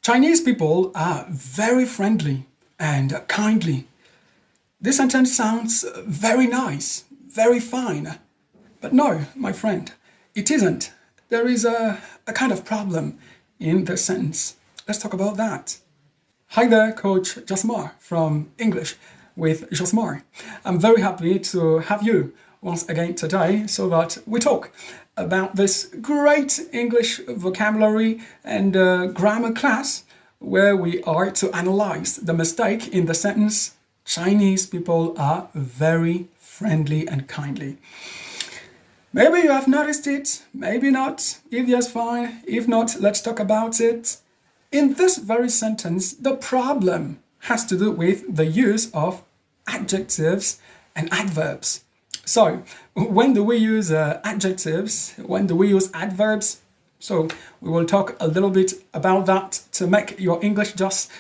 Chinese people are very friendly and kindly. This sentence sounds very nice, very fine. But no, my friend, it isn't. There is a kind of problem in this sentence. Let's talk about that. Hi there, Coach Josmar from English with Josmar. I'm very happy to have you once again today so that we talk about this great English vocabulary and grammar class where we are to analyze the mistake in the sentence Chinese people are very friendly and kindly. Maybe you have noticed it, maybe not. If yes, fine. If not, let's talk about it. In this very sentence, the problem has to do with the use of adjectives and adverbs. So, when do we use adjectives? When do we use adverbs? So, we will talk a little bit about that to make your English just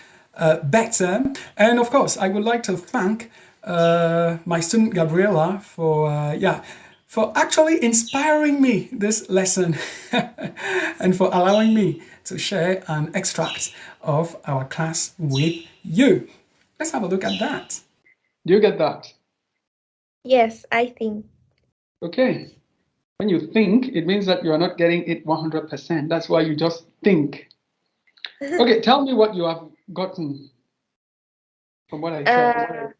better. And of course, I would like to thank my student Gabriela for actually inspiring me this lesson and for allowing me to share an extract of our class with you. Let's have a look at that. Do you get that? Yes, I think. Okay. When you think, it means that you're not getting it 100%. That's why you just think. Okay, tell me what you have gotten from what I said.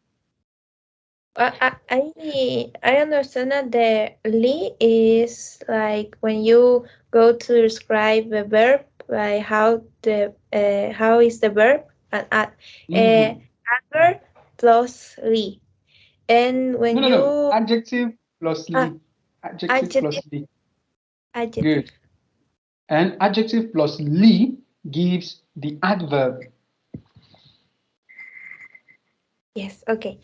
I understand that the li is like when you go to describe the verb, like how is the verb and adverb plus li, and when No. you Adjective plus ah, li. Adjective plus li. adjective. Good. And adjective plus li gives the adverb. Yes, okay.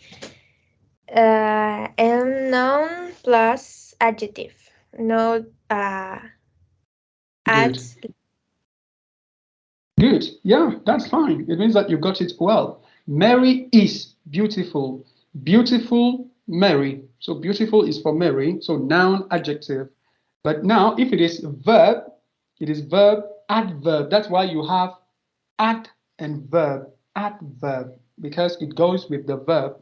And noun plus adjective. No, Good. adds. Good. Yeah, that's fine. It means that you got it well. Mary is beautiful. Beautiful, Mary. So beautiful is for Mary. So noun, adjective. But now, if it is verb, it is verb, adverb. That's why you have ad and verb, adverb, because it goes with the verb.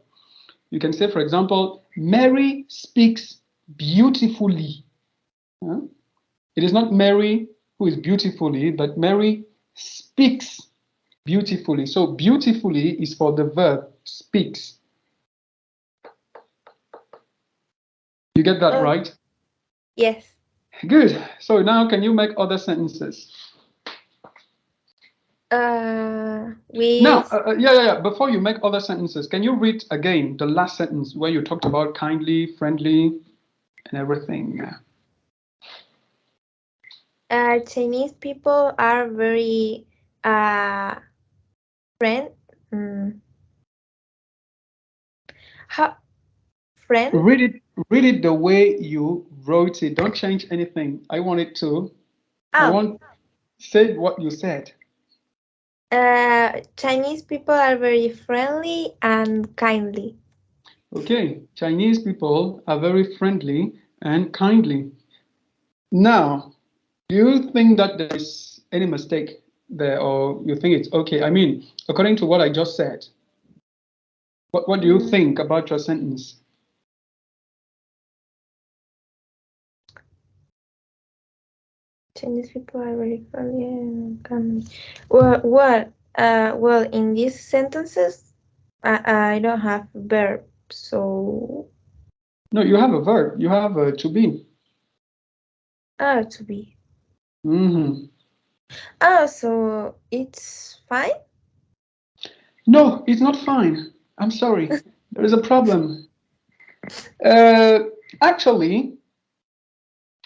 You can say, for example, Mary speaks beautifully. Huh? It is not Mary who is beautifully, but Mary speaks beautifully. So beautifully is for the verb speaks. You get that right? Yes. Good. So now can you make other sentences? Now, With Before you make other sentences, can you read again the last sentence where you talked about kindly, friendly, and everything? Chinese people are very friend. Mm, how friend? Read it. Read it the way you wrote it. Don't change anything. I want it to. I Oh, want say what you said. Chinese people are very friendly and kindly. Okay. Chinese people are very friendly and kindly. Now, do you think that there is any mistake there, or you think it's okay? I mean, according to what I just said, what do you Mm, think about your sentence? Chinese people are very friendly and kindly. Well, in these sentences, I don't have verb, so No, you have a verb. You have a to be. to be. Mm-hmm. So it's fine. No, it's not fine. I'm sorry. There is a problem. Uh, Actually,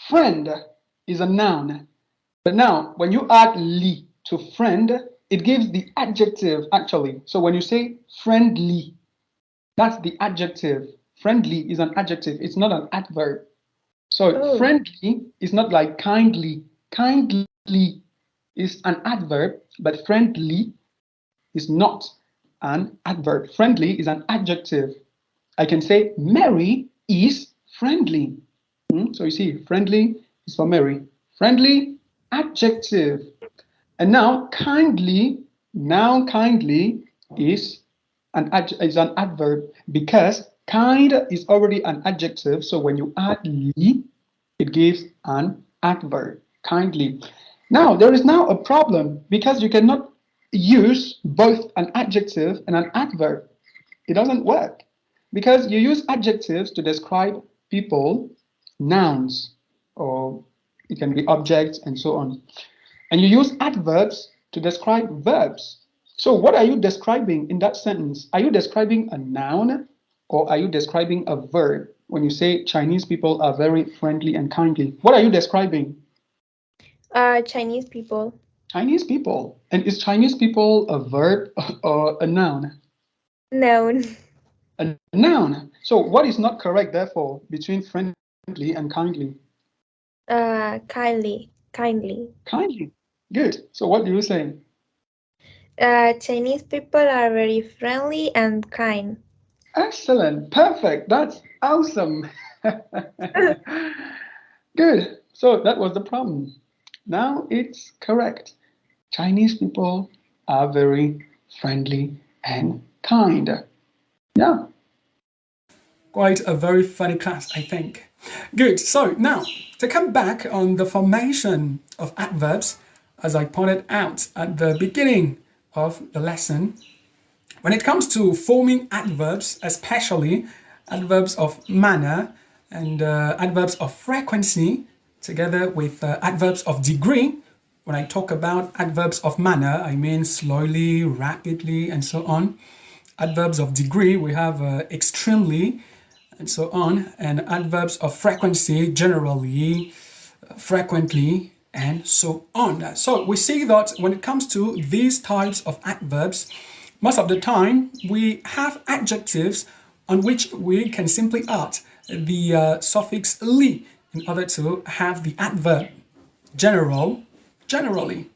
friend is a noun. But now, when you add li to friend, it gives the adjective actually. So when you say friendly, that's the adjective. Friendly is an adjective, it's not an adverb. So Oh, friendly is not like kindly. Kindly is an adverb, but friendly is not an adverb. Friendly is an adjective. I can say Mary is friendly. So you see, friendly is for Mary. Friendly, adjective. And now kindly Now kindly is an adverb because kind is already an adjective. So when you add ly, it gives an adverb. Kindly. Now there is now a problem because you cannot use both an adjective and an adverb. It doesn't work because you use adjectives to describe people, nouns, or it can be objects and so on. And you use adverbs to describe verbs. So, what are you describing in that sentence? Are you describing a noun or are you describing a verb? When you say Chinese people are very friendly and kindly, what are you describing? Chinese people. Chinese people. And is Chinese people a verb or a noun? Noun. A noun. So, what is not correct, therefore, between friendly and kindly? Kindly. Kindly. Kindly. Good. So, what do you say? Chinese people are very friendly and kind. Excellent. Perfect. That's awesome. Good. So that was the problem. Now it's correct. Chinese people are very friendly and kind. Yeah. Quite a very funny class, I think. Good. So now, to come back on the formation of adverbs, as I pointed out at the beginning of the lesson, when it comes to forming adverbs, especially adverbs of manner and adverbs of frequency, together with adverbs of degree, when I talk about adverbs of manner, I mean slowly, rapidly, and so on. Adverbs of degree, we have extremely, and so on, and adverbs of frequency, generally, frequently, and so on. So we see that when it comes to these types of adverbs, most of the time we have adjectives on which we can simply add the suffix ly in order to have the adverb. Generally.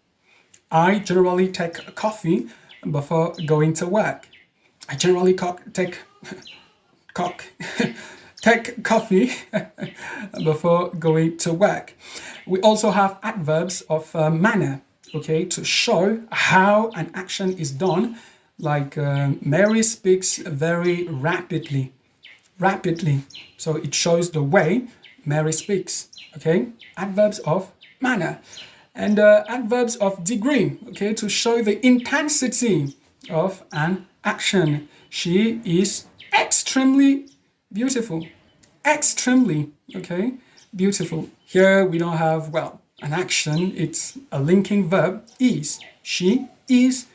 I generally take coffee before going to work. I generally take take coffee before going to work. We also have adverbs of manner, okay, to show how an action is done, like Mary speaks very rapidly. Rapidly. So it shows the way Mary speaks, okay? Adverbs of manner. And adverbs of degree, okay, to show the intensity of an action. She is extremely beautiful. Extremely, okay, beautiful. Here we don't have, well, an action, it's a linking verb, is. She is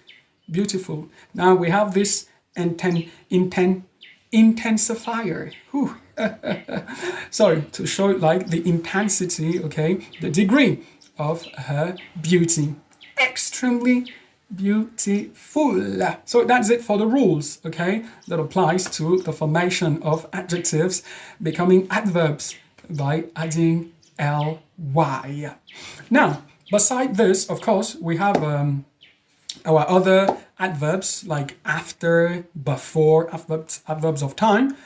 beautiful. Now we have this intensifier. Sorry, to show like the intensity, okay, the degree of her beauty. Extremely beautiful. So that's it for the rules, okay, that applies to the formation of adjectives becoming adverbs by adding ly. Now, beside this, of course, we have our other adverbs like after, before, adverbs of time,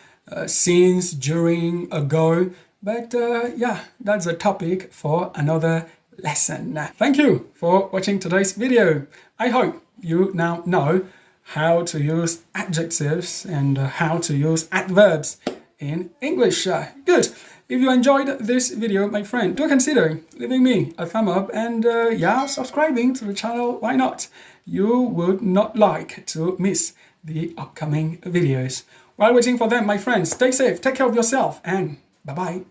since, during, ago. But yeah, that's a topic for another lesson. Thank you for watching today's video. I hope you now know how to use adjectives and how to use adverbs in English. Good. If you enjoyed this video, my friend, do consider leaving me a thumb up and yeah, subscribing to the channel. Why not? You would not like to miss the upcoming videos. While waiting for them, my friends, stay safe, take care of yourself, and bye-bye.